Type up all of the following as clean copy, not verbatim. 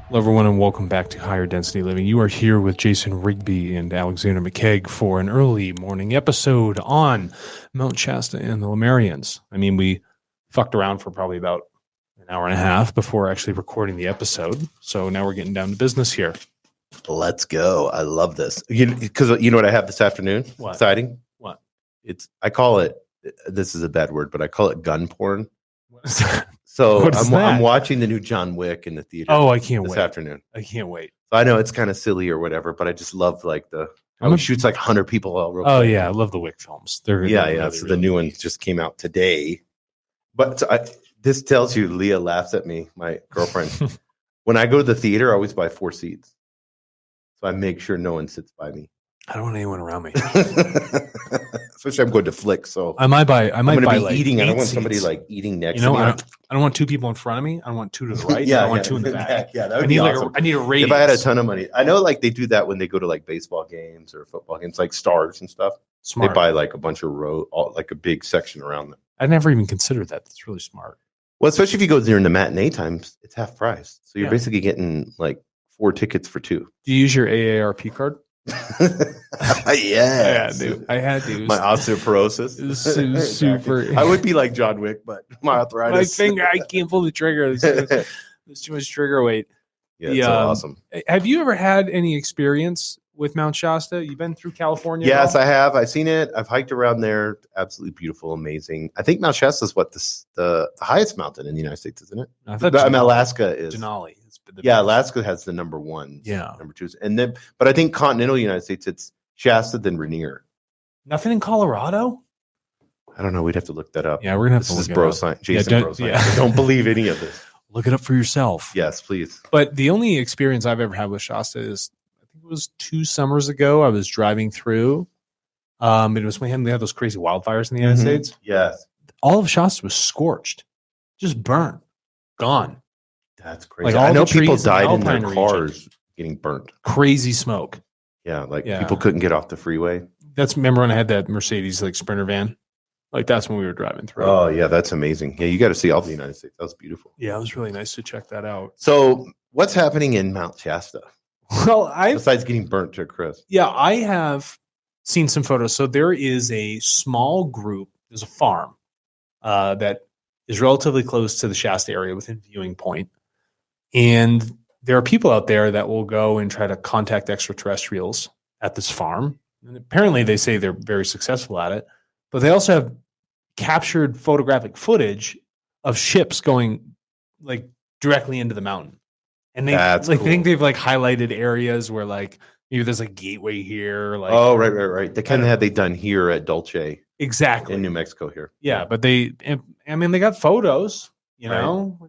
Hello, everyone, and welcome back to Higher Density Living. You are here with Jason Rigby and Alexander McKeag for an early morning episode on Mount Shasta and the Lemurians. I mean, we fucked around for probably about an hour and a half before actually recording the episode. So now we're getting down to business here. Let's go. I love this. Because you know what I have this afternoon? What? Exciting. What? I call it, this is a bad word, but I call it gun porn. What is that? So What is that? I'm watching the new John Wick in the theater. Oh, I can't this wait. afternoon. I can't wait. So I know it's kind of silly or whatever, but I just love like how he shoots like 100 people out real Oh, quick. yeah. I love the Wick films. They're Yeah. So the new one just came out today. But this tells you, Leah laughs at me, my girlfriend. When I go to the theater, I always buy 4 seats. So I make sure no one sits by me. I don't want anyone around me. Especially I'm going to flick, so I might buy I'm going to be like eating. I don't 8 want somebody seats. like eating next You know, to me. I don't want 2 people in front of me. I don't want 2 to the right. Yeah, I don't want 2 in the back. Yeah, that I would need be like awesome. I need a radius. If I had a ton of money, I know like they do that when they go to like baseball games or football games, like Stars and stuff. Smart. They buy like a bunch of like a big section around them. I never even considered that. That's really smart. Well, especially if you go during the matinee times, it's half price. So you're Yeah. basically getting like 4 tickets for 2. Do you use your AARP card? Yeah, dude. I had to. My osteoporosis. It was so super. I would be like John Wick, but my arthritis. My finger, I can't pull the trigger. There's too much trigger weight. Yeah, it's so awesome. Have you ever had any experience with Mount Shasta? You've been through California? Yes, I have. I've seen it. I've hiked around there. Absolutely beautiful, amazing. I think Mount Shasta is what the highest mountain in the United States, isn't it? I thought Alaska is. Denali. Alaska has the number 1. Yeah. Number 2. And then, but I think continental United States, it's Shasta, then Rainier. Nothing in Colorado? I don't know. We'd have to look that up. Yeah, we're gonna have to This is look bro it up. science. Jason don't- bro science. yeah. Don't believe any of this. Look it up for yourself. Yes, please. But the only experience I've ever had with Shasta is, I think it was 2 summers ago. I was driving through. It was when they had those crazy wildfires in the United States. Yes. All of Shasta was scorched, just burnt, gone. That's crazy. Like, all I know the people trees in the died in their Alpine cars region. getting burnt. Crazy smoke. Yeah, like Yeah. people couldn't get off the freeway. Remember when I had that Mercedes like Sprinter van? Like that's when we were driving through. Oh, yeah, that's amazing. Yeah, you got to see all the United States. That was beautiful. Yeah, it was really nice to check that out. So, what's happening in Mount Shasta Well, besides getting burnt to a crisp? I have seen some photos. So there is a small group. There's a farm that is relatively close to the Shasta area within viewing point. And there are people out there that will go and try to contact extraterrestrials at this farm. And apparently they say they're very successful at it. But they also have captured photographic footage of ships going like directly into the mountain. And they think they've like highlighted areas where like maybe there's a gateway here. Like, Oh, right. The kind of had they done here at Dulce exactly. in New Mexico here. Yeah, but they got photos,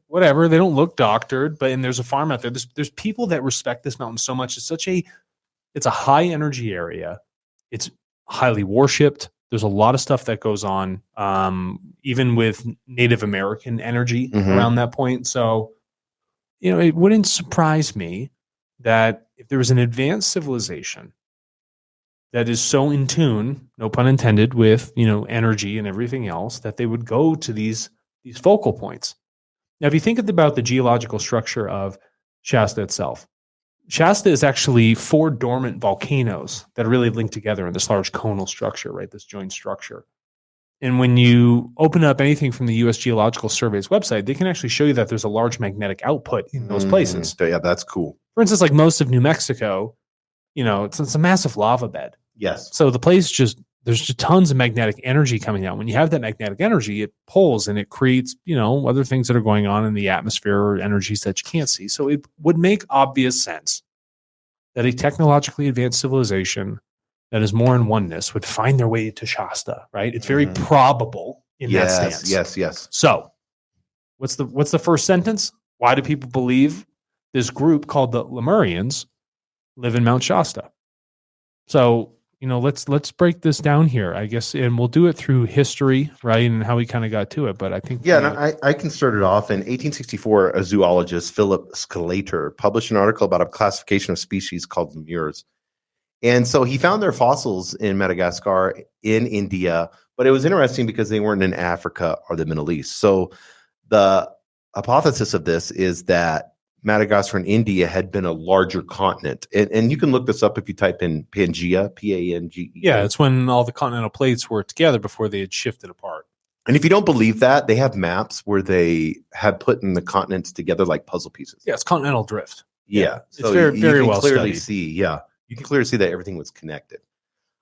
whatever. They don't look doctored, and there's a farm out there. There's people that respect this mountain so much. It's a high energy area. It's highly worshipped. There's a lot of stuff that goes on, even with Native American energy around that point. So, it wouldn't surprise me that if there was an advanced civilization that is so in tune, no pun intended, with energy and everything else, that they would go to these focal points. Now, if you think about the geological structure of Shasta itself, Shasta is actually 4 dormant volcanoes that are really linked together in this large conal structure, right? This joint structure. And when you open up anything from the U.S. Geological Survey's website, they can actually show you that there's a large magnetic output in those places. Yeah, that's cool. For instance, like most of New Mexico, it's a massive lava bed. Yes. So the place there's just tons of magnetic energy coming out. When you have that magnetic energy, it pulls and it creates, other things that are going on in the atmosphere or energies that you can't see. So it would make obvious sense that a technologically advanced civilization that is more in oneness would find their way to Shasta, right? It's very probable in that stance. Yes. So what's the first sentence? Why do people believe this group called the Lemurians live in Mount Shasta? So, let's break this down here, I guess, and we'll do it through history, right, and how we kind of got to it. But I think I can start it off. In 1864, a zoologist, Philip Sclater, published an article about a classification of species called Lemurs. And so he found their fossils in Madagascar, in India, but it was interesting because they weren't in Africa or the Middle East. So the hypothesis of this is that Madagascar and India had been a larger continent. And you can look this up if you type in Pangea, P-A-N-G-E. Yeah, it's when all the continental plates were together before they had shifted apart. And if you don't believe that, they have maps where they have put in the continents together like puzzle pieces. Yeah, it's continental drift. Yeah. It's very well clearly studied. see, you can clearly see that everything was connected.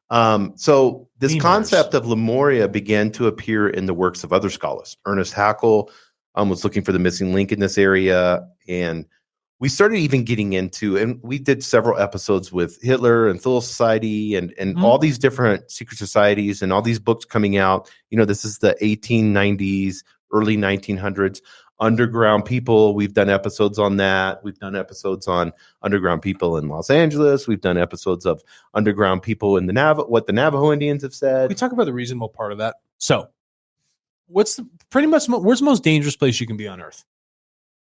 So this Lemurs. concept of Lemuria began to appear in the works of other scholars. Ernest Haeckel was looking for the missing link in this area, and we started even getting into, and we did several episodes with Hitler and Thule Society and all these different secret societies and all these books coming out. This is the 1890s, early 1900s. Underground people, we've done episodes on that. We've done episodes on underground people in Los Angeles. We've done episodes of underground people in what the Navajo Indians have said. We talk about the reasonable part of that. So, where's the most dangerous place you can be on Earth?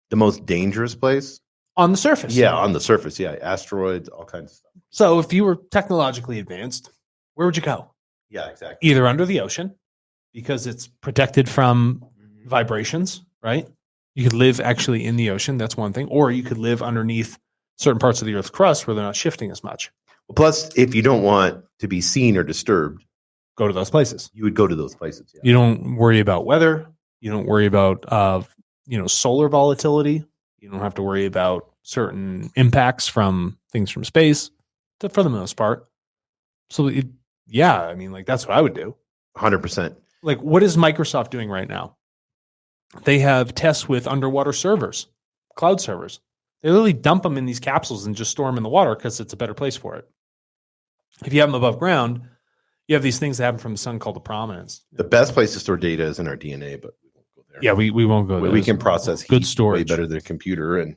The most dangerous place? On the surface. Yeah, on the surface. Yeah, asteroids, all kinds of stuff. So, if you were technologically advanced, where would you go? Yeah, exactly. Either under the ocean, because it's protected from vibrations, right? You could live actually in the ocean. That's one thing. Or you could live underneath certain parts of the Earth's crust where they're not shifting as much. Plus, if you don't want to be seen or disturbed, go to those places. You would go to those places. Yeah. You don't worry about weather. You don't worry about, solar volatility. You don't have to worry about certain impacts from things from space for the most part. So, that's what I would do. 100%. Like, what is Microsoft doing right now? They have tests with underwater servers, cloud servers. They literally dump them in these capsules and just store them in the water because it's a better place for it. If you have them above ground, you have these things that happen from the sun called the prominence. The best place to store data is in our DNA, but we won't go there. Yeah, we won't go there. We can process good heat storage way better than a computer. And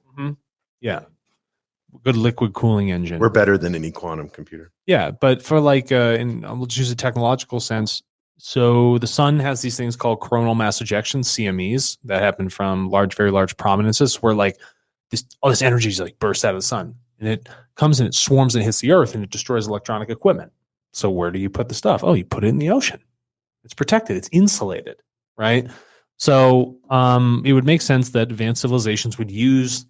good liquid cooling engine. We're better than any quantum computer. Yeah, but for we'll use a technological sense. So the sun has these things called coronal mass ejections, CMEs, that happen from very large prominences where all this energy is bursts out of the sun. And it comes and it swarms and hits the earth and it destroys electronic equipment. So where do you put the stuff? Oh, you put it in the ocean. It's protected. It's insulated, right? So it would make sense that advanced civilizations would use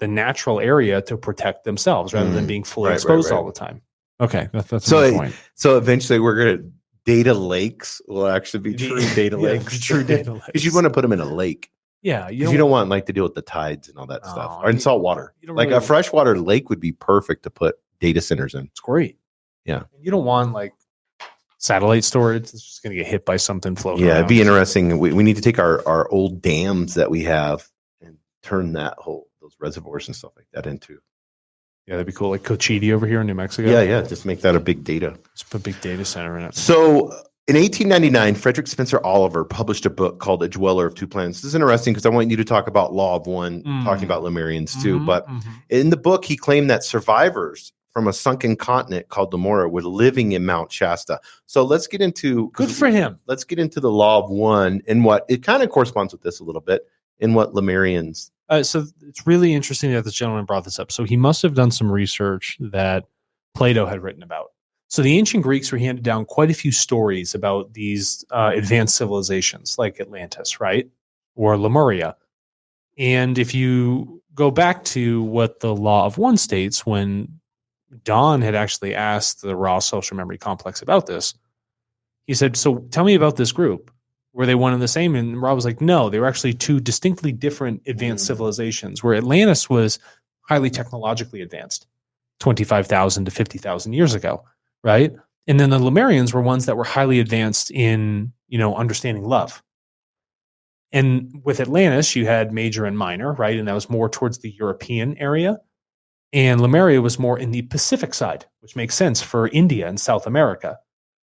the natural area to protect themselves rather than being fully exposed all the time. Okay, that's my point. So eventually we're going to data lakes will actually be true data lakes. True data lakes. Because you want to put them in a lake. Yeah. Because you don't want to deal with the tides and all that stuff. Or in salt water. A freshwater lake would be perfect to put data centers in. It's great. Yeah. You don't want satellite storage. It's just going to get hit by something floating around. It'd be interesting. We need to take our old dams that we have and turn those reservoirs and stuff like that into. Yeah, that'd be cool. Like Cochiti over here in New Mexico. Yeah. Just make that a big data. Just put a big data center in it. So in 1899, Frederick Spencer Oliver published a book called A Dweller of Two Planets. This is interesting because I want you to talk about Law of One, talking about Lemurians too. But in the book, he claimed that survivors from a sunken continent called Lemuria were living in Mount Shasta. So let's get into... Good for him. Let's get into the Law of One and what... It kind of corresponds with this a little bit in what Lemurians... So it's really interesting that this gentleman brought this up. So he must have done some research that Plato had written about. So the ancient Greeks were handed down quite a few stories about these advanced civilizations like Atlantis, right? Or Lemuria. And if you go back to what the Law of One states, when Don had actually asked the raw social memory complex about this, he said, so tell me about this group. Were they one and the same? And Rob was like, no, they were actually two distinctly different advanced civilizations, where Atlantis was highly technologically advanced 25,000 to 50,000 years ago, right? And then the Lemurians were ones that were highly advanced in, understanding love. And with Atlantis, you had major and minor, right? And that was more towards the European area. And Lemuria was more in the Pacific side, which makes sense for India and South America.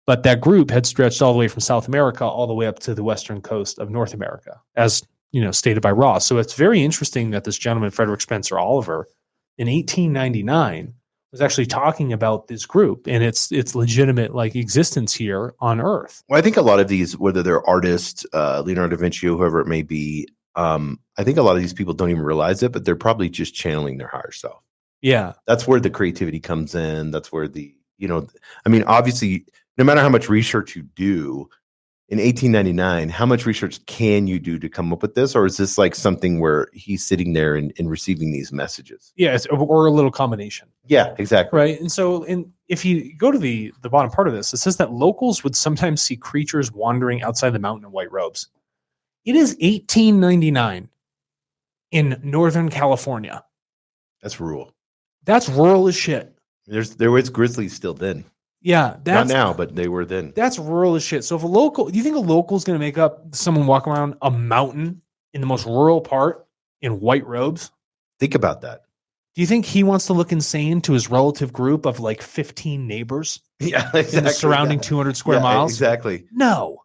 But that group had stretched all the way from South America all the way up to the western coast of North America, as stated by Ross. So it's very interesting that this gentleman, Frederick Spencer Oliver, in 1899, was actually talking about this group and its legitimate existence here on Earth. Well, I think a lot of these, whether they're artists, Leonardo da Vinci, whoever it may be, I think a lot of these people don't even realize it, but they're probably just channeling their higher self. Yeah, that's where the creativity comes in. That's where obviously, no matter how much research you do, in 1899, how much research can you do to come up with this? Or is this like something where he's sitting there and receiving these messages? Yeah, or a little combination. Yeah, exactly. Right. And so if you go to the bottom part of this, it says that locals would sometimes see creatures wandering outside the mountain in white robes. It is 1899 in Northern California. That's rural. That's rural as shit. There was grizzlies still then. Yeah. Not now, but they were then. That's rural as shit. So if do you think a local is going to make up someone walking around a mountain in the most rural part in white robes? Think about that. Do you think he wants to look insane to his relative group of like 15 neighbors? Yeah, exactly. In the surrounding 200 square miles? Exactly. No.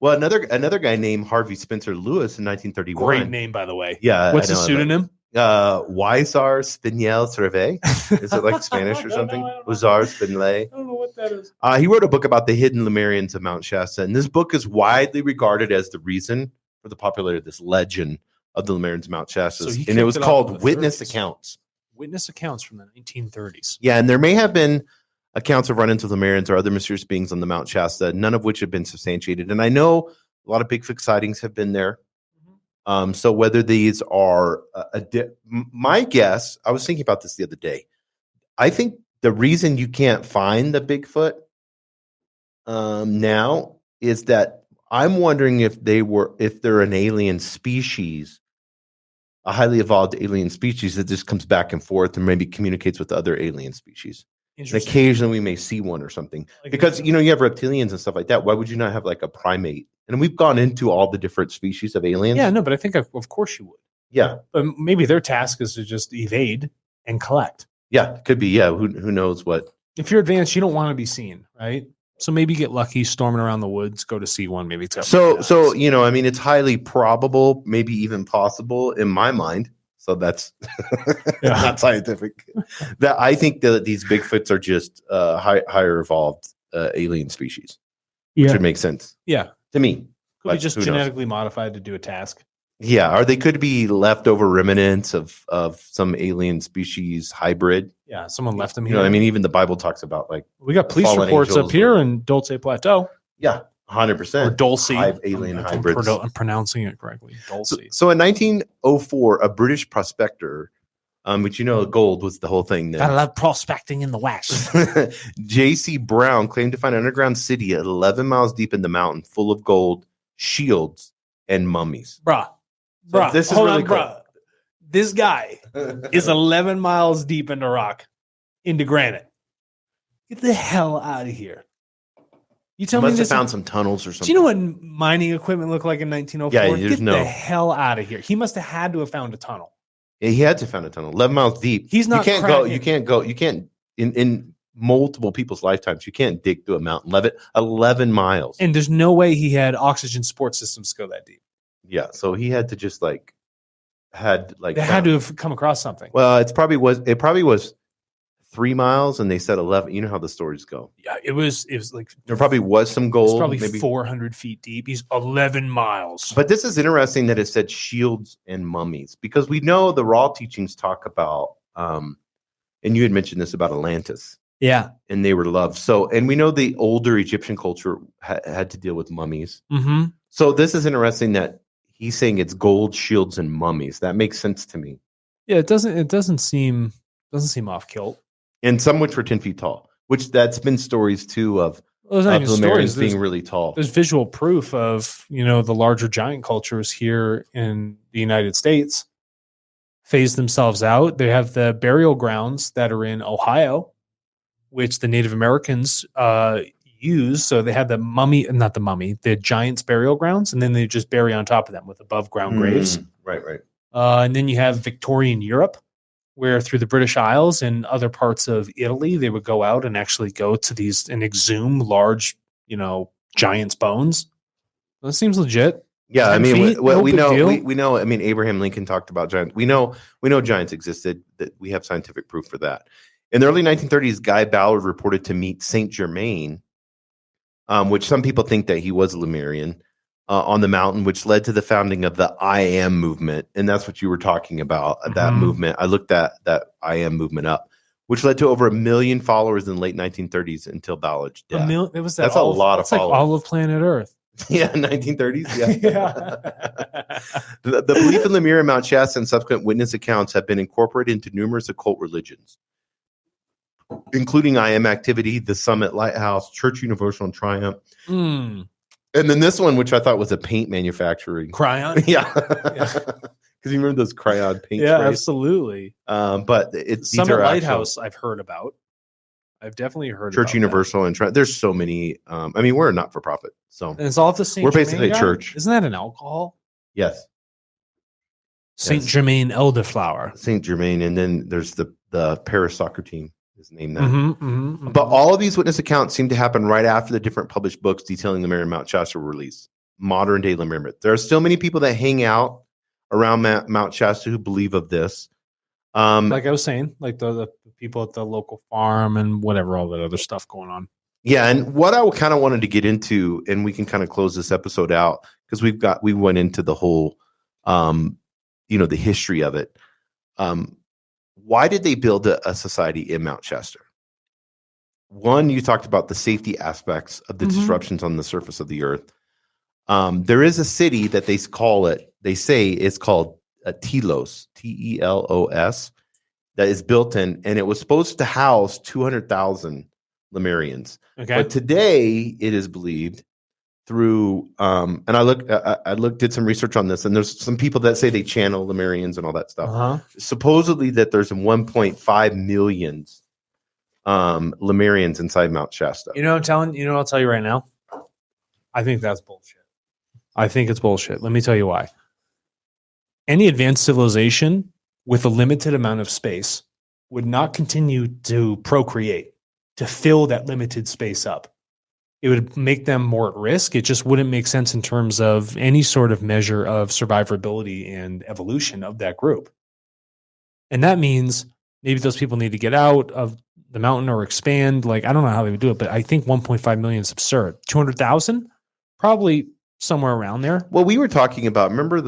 Well, another guy named Harvey Spencer Lewis in 1931. Great name, by the way. Yeah. What's his pseudonym? Weisar Spinel Cerve. Is it like Spanish or something? Weisar Spinel. I don't know what that is. He wrote a book about the hidden Lemurians of Mount Shasta, and this book is widely regarded as the reason for the popularity of this legend of the Lemurians of Mount Shasta. So and it was called Witness Accounts. Witness accounts from the 1930s. Yeah, and there may have been accounts of run-ins with Lemurians or other mysterious beings on the Mount Shasta, none of which have been substantiated. And I know a lot of Bigfoot sightings have been there. So whether these are my guess, I was thinking about this the other day. I think the reason you can't find the Bigfoot now is that I'm wondering if they're an alien species, a highly evolved alien species that just comes back and forth and maybe communicates with other alien species. And occasionally we may see one or something, because you have reptilians and stuff like that. Why would you not have like a primate? And we've gone into all the different species of aliens. Yeah, no, but I think of course you would. Yeah, but maybe their task is to just evade and collect. Yeah, it could be. Yeah, who knows what? If you're advanced, you don't want to be seen, right? So maybe get lucky, storming around the woods, go to see one, maybe. So I mean, it's highly probable, maybe even possible in my mind. So that's not scientific. That I think that these Bigfoots are just higher evolved alien species. Which would make sense. Yeah, to me. Could be just genetically modified to do a task. Yeah, or they could be leftover remnants of some alien species hybrid. Yeah, someone left them here. You know, I mean, even the Bible talks about like we got police reports up here in Dulce Plateau. Yeah, 100%. Or Dulce. Alien hybrids. I'm pronouncing it correctly. Dulce. So in 1904, a British prospector, which gold was the whole thing. I love prospecting in the West. J.C. Brown claimed to find an underground city 11 miles deep in the mountain, full of gold, shields, and mummies. Bruh. This is really cool. This guy is 11 miles deep into rock, into granite. Get the hell out of here. You tell me must have found some tunnels or something. Do you know what mining equipment looked like in 1904? Yeah, Get the hell out of here. He must have had to have found a tunnel. Yeah, he had to find a tunnel 11 miles deep. He's not. You can't in multiple people's lifetimes. You can't dig through a mountain. 11 miles. And there's no way he had oxygen support systems to go that deep. Yeah, so he had to just they had to have come across something. Well, it probably was 3 miles, and they said 11. You know how the stories go. Yeah, it was like there probably was some gold. It's probably maybe 400 feet deep. He's 11 miles. But this is interesting that it said shields and mummies, because we know the raw teachings talk about, and you had mentioned this about Atlantis. Yeah, and they were loved. So, and we know the older Egyptian culture had to deal with mummies. Mm-hmm. So this is interesting that he's saying it's gold, shields, and mummies. That makes sense to me. Yeah, it doesn't seem off kilt. And some which were 10 feet tall, which that's been stories too of Lemurians being really tall. There's visual proof of, the larger giant cultures here in the United States phase themselves out. They have the burial grounds that are in Ohio, which the Native Americans use. So they have the giants burial grounds, and then they just bury on top of them with above ground graves. Right. And then you have Victorian Europe, where through the British Isles and other parts of Italy, they would go out and actually go to these and exhume large, giants' bones. That seems legit. Yeah, I mean, we know. I mean, Abraham Lincoln talked about giants. We know giants existed. That we have scientific proof for that. In the early 1930s, Guy Ballard reported to meet Saint Germain, which some people think that he was a Lemurian, on the mountain, which led to the founding of the I Am movement. And that's what you were talking about, that movement. I looked that I Am movement up, which led to over 1 million followers in the late 1930s until Ballard's death. That's a lot of followers. Like all of planet Earth. Yeah, 1930s. Yeah. Yeah. The belief in Lemuria, Mount Shasta, and subsequent witness accounts have been incorporated into numerous occult religions, including IM activity, the Summit Lighthouse, Church Universal, and Triumph. Mm. And then this one, which I thought was a paint manufacturing. Cryon. Yeah. Because you remember those crayon paint Yeah, sprays? absolutely. But these Summit are Lighthouse I've heard about. I've definitely heard Church about Universal and there's so many. I mean, we're a not for profit, so that. And it's all at the Saint we're Germain basically a guy? church. Isn't that an alcohol? Yes, Saint Yes. Germain elderflower. Saint Germain, and then there's the Paris soccer team is named that. Mm-hmm. But all of these witness accounts seem to happen right after the different published books detailing Lemuria and Mount Shasta were released. Modern day Lemuria. There are still many people that hang out around Mount Shasta who believe of this. Like I was saying, like the people at the local farm and whatever, all that other stuff going on. Yeah, and what I kind of wanted to get into, and we can kind of close this episode out because we went into the whole, the history of it. Why did they build a society in Mount Shasta? One, you talked about the safety aspects of the disruptions on the surface of the earth. There is a city that they say it's called Telos, Telos, that is built in, and it was supposed to house 200,000 Lemurians. Okay. But today it is believed through, and I did some research on this, and there's some people that say they channel Lemurians and all that stuff. Supposedly that there's 1.5 million Lemurians inside Mount Shasta. I'll tell you right now. I think that's bullshit. I think it's bullshit. Let me tell you why. Any advanced civilization with a limited amount of space would not continue to procreate, to fill that limited space up. It would make them more at risk. It just wouldn't make sense in terms of any sort of measure of survivability and evolution of that group. And that means maybe those people need to get out of the mountain or expand. Like, I don't know how they would do it, but I think 1.5 million is absurd. 200,000? Probably somewhere around there. Well, we were talking about, remember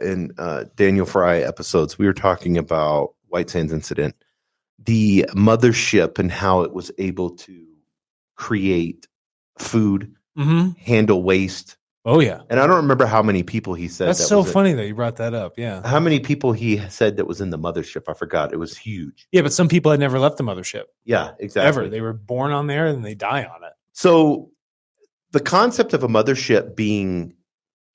in Daniel Fry episodes, we were talking about White Sands incident, the mothership and how it was able to create food, handle waste. Oh, yeah. And I don't remember how many people he said. That's so funny that you brought that up. Yeah. How many people he said that was in the mothership? I forgot. It was huge. Yeah, but some people had never left the mothership. Yeah, exactly. Ever. They were born on there and they die on it. So the concept of a mothership being,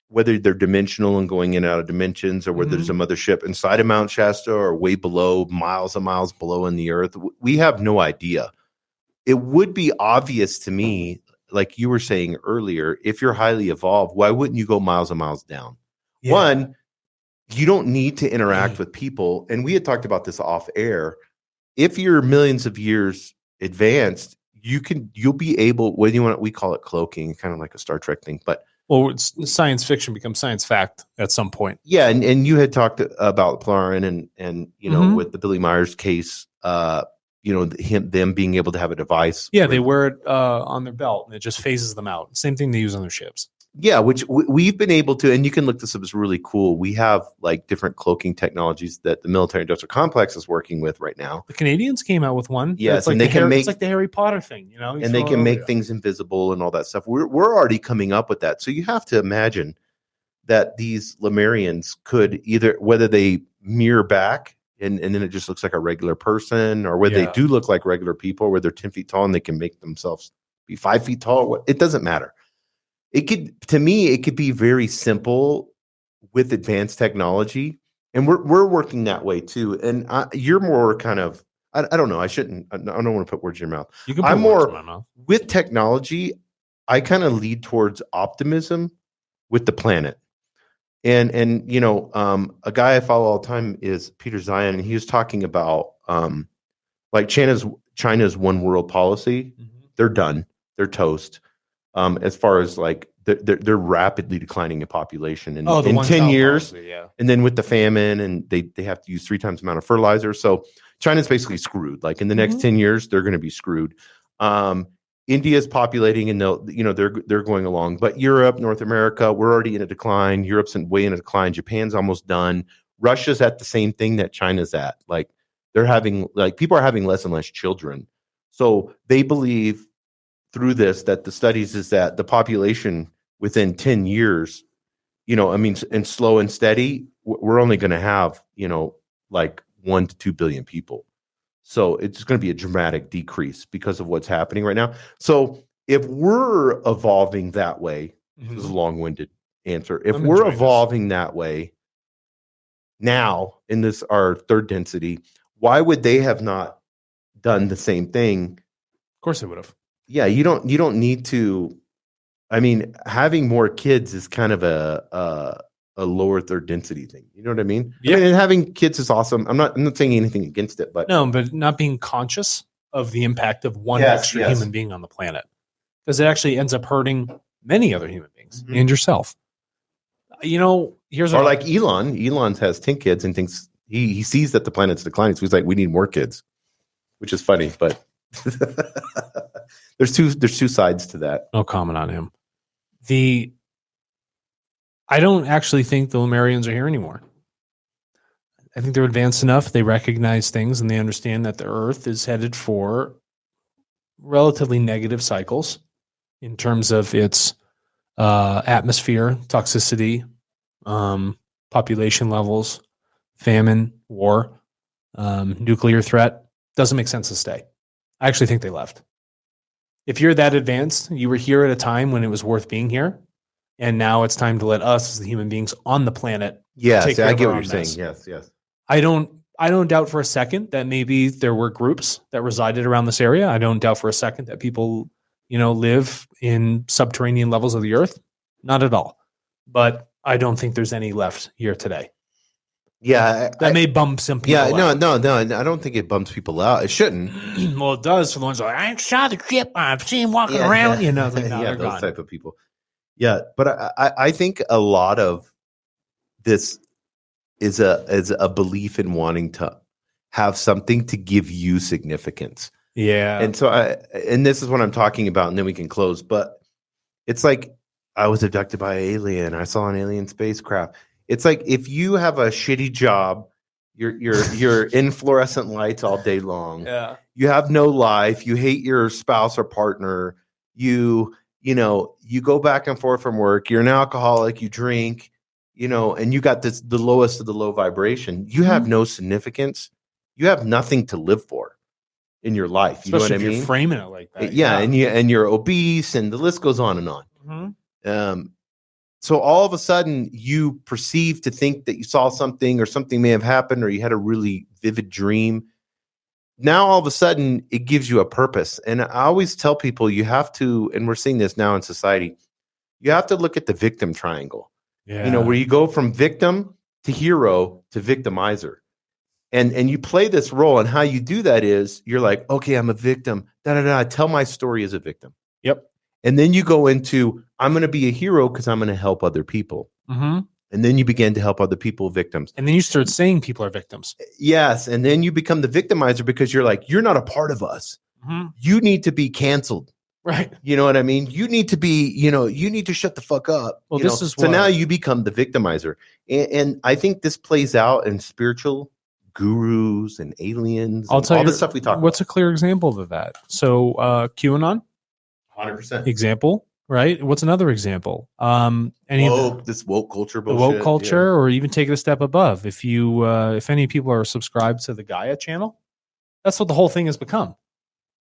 whether they're dimensional and going in and out of dimensions, or whether there's a mothership inside of Mount Shasta or way below, miles and miles below in the earth, we have no idea. It would be obvious to me, like you were saying earlier, if you're highly evolved, why wouldn't you go miles and miles down? Yeah. One, you don't need to interact with people. And we had talked about this off air. If you're millions of years advanced, you'll be able, whether you want, we call it cloaking, kind of like a Star Trek thing, but science fiction becomes science fact at some point. Yeah, and you had talked about Plaurin and with the Billy Myers case, them being able to have a device. Yeah, they wear it on their belt and it just phases them out. Same thing they use on their ships. Yeah, which we've been able to, and you can look this up, it's really cool. We have like different cloaking technologies that the military industrial complex is working with right now. The Canadians came out with one. Yes, like and they can make, it's like the Harry Potter thing, and they can make things invisible and all that stuff. We're already coming up with that. So you have to imagine that these Lemurians could either, whether they mirror back and then it just looks like a regular person, or whether they do look like regular people, where they're 10 feet tall and they can make themselves be 5 feet tall. It doesn't matter. It could be very simple with advanced technology, and we're working that way too. And you're more kind of, I don't know. I don't want to put words in your mouth. I'm more with technology. I kind of lead towards optimism with the planet. And a guy I follow all the time is Peter Zion, and he was talking about like China's one world policy. They're done. They're toast. As far as like they're rapidly declining in population in 10 years, policy, yeah. And then with the famine, and they have to use 3 times the amount of fertilizer. So China's basically screwed. Like in the next 10 years, they're going to be screwed. India's populating, and they're going along. But Europe, North America, we're already in a decline. Europe's way in a decline. Japan's almost done. Russia's at the same thing that China's at. Like people are having less and less children. So they believe through this that the studies is that the population within 10 years, and slow and steady, we're only going to have, like 1 to 2 billion people. So it's going to be a dramatic decrease because of what's happening right now. So if we're evolving that way, this is a long-winded answer. If we're evolving that way now in this, our third density, why would they have not done the same thing? Of course they would have. Yeah, you don't need to. I mean, having more kids is kind of a lower third density thing. You know what I mean? Yeah. I mean, and having kids is awesome. I'm not saying anything against it, but not being conscious of the impact of one extra human being on the planet, because it actually ends up hurting many other human beings and yourself. Here's like Elon. Elon has 10 kids and thinks he sees that the planet's declining, so he's like, we need more kids, which is funny, but there's two sides to that. No comment on him. I don't actually think the Lemurians are here anymore. I think they're advanced enough. They recognize things and they understand that the Earth is headed for relatively negative cycles in terms of its atmosphere, toxicity, population levels, famine, war, nuclear threat. Doesn't make sense to stay. I actually think they left. If you're that advanced, you were here at a time when it was worth being here. And now it's time to let us, as the human beings on the planet, I get what you're saying. Yes. I don't doubt for a second that maybe there were groups that resided around this area. I don't doubt for a second that people, live in subterranean levels of the Earth. Not at all. But I don't think there's any left here today. Yeah, that may bump some people. Yeah, out. No. I don't think it bumps people out. It shouldn't. Well, it does for the ones like, I saw the ship. I've seen walking around. Like, no, they're those gone. Type of people. Yeah, but I think a lot of this is a belief in wanting to have something to give you significance. Yeah, and so and this is what I'm talking about, and then we can close. But it's like I was abducted by an alien. I saw an alien spacecraft. It's like if you have a shitty job, you're in fluorescent lights all day long. Yeah, you have no life. You hate your spouse or partner. You go back and forth from work. You're an alcoholic. You drink, and you got the lowest of the low vibration. You have no significance. You have nothing to live for in your life. You Especially know what I mean? You're framing it like that. Yeah. And you're obese, and the list goes on and on. Mm-hmm. So all of a sudden you perceive to think that you saw something or something may have happened, or you had a really vivid dream. Now, all of a sudden, it gives you a purpose. And I always tell people you have to, and we're seeing this now in society, you have to look at the victim triangle, where you go from victim to hero to victimizer. And you play this role. And how you do that is you're like, okay, I'm a victim. I tell my story as a victim. Yep. And then you go into, I'm going to be a hero because I'm going to help other people. Mm-hmm. And then you begin to help other people, victims. And then you start saying people are victims. Yes. And then you become the victimizer because you're like, you're not a part of us. Mm-hmm. You need to be canceled. Right. You know what I mean? You need to be, you need to shut the fuck up. Well, this is so now you become the victimizer. And I think this plays out in spiritual gurus and aliens. I'll tell all you the stuff we talk what's about. A clear example of that? So QAnon? 100%. Example. Right. What's another example? This woke culture bullshit. The woke culture, or even take it a step above. If any people are subscribed to the Gaia channel, that's what the whole thing has become.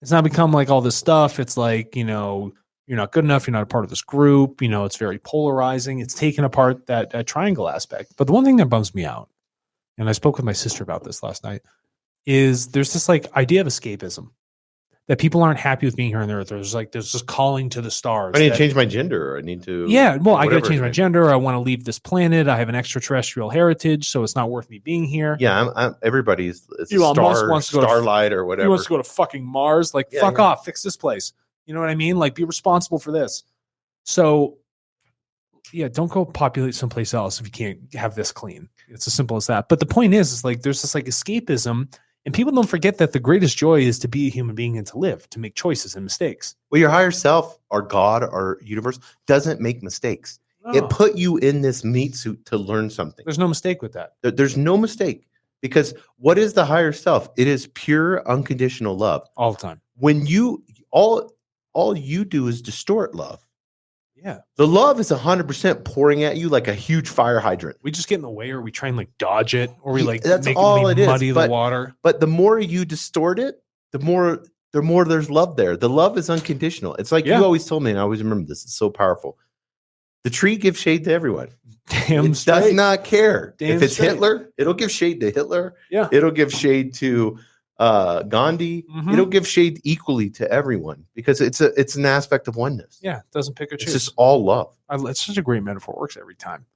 It's not become like all this stuff. It's like, you're not good enough. You're not a part of this group. It's very polarizing. It's taken apart that triangle aspect. But the one thing that bums me out, and I spoke with my sister about this last night, is there's this like idea of escapism. That people aren't happy with being here on the Earth. There's this calling to the stars. I need to change my gender. Or I need to. Yeah, well, I got to change my gender. I want to leave this planet. I have an extraterrestrial heritage, so it's not worth me being here. Yeah, everybody's Elon Musk wants to go Starlight or whatever. He wants to go to fucking Mars. Like, fuck off, fix this place. You know what I mean? Like, be responsible for this. So, yeah, don't go populate someplace else if you can't have this clean. It's as simple as that. But the point is like there's this like escapism. And people don't forget that the greatest joy is to be a human being and to live, to make choices and mistakes. Well, your higher self, or God, or universe, doesn't make mistakes. No. It put you in this meat suit to learn something. There's no mistake with that. There's no mistake. Because what is the higher self? It is pure, unconditional love. All the time. When you, all you do is distort love. Yeah. The love is 100% pouring at you like a huge fire hydrant. We just get in the way, or we try and like dodge it, or we like That's make all it is, muddy the water. But the more you distort it, the more there's love there. The love is unconditional. It's like you always told me, and I always remember this. It's so powerful. The tree gives shade to everyone. Damn it does not care. Damn if it's straight. Hitler, it'll give shade to Hitler. Yeah. It'll give shade to Gandhi. It'll give shade equally to everyone because it's an aspect of oneness. Yeah, it doesn't pick or choose. It's just all love. It's such a great metaphor. Works every time.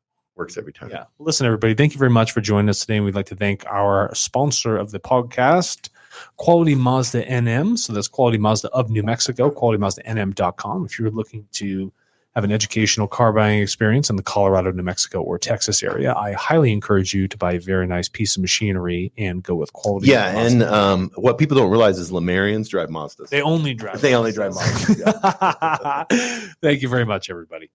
Yeah. Listen, everybody, thank you very much for joining us today. And we'd like to thank our sponsor of the podcast, Quality Mazda NM. So that's Quality Mazda of New Mexico, qualitymazdanm.com. If you're looking to have an educational car buying experience in the Colorado, New Mexico, or Texas area, I highly encourage you to buy a very nice piece of machinery and go with Quality. Yeah, Mazda. And what people don't realize is Lemurians drive Mazdas. They only drive Mazdas. Thank you very much, everybody.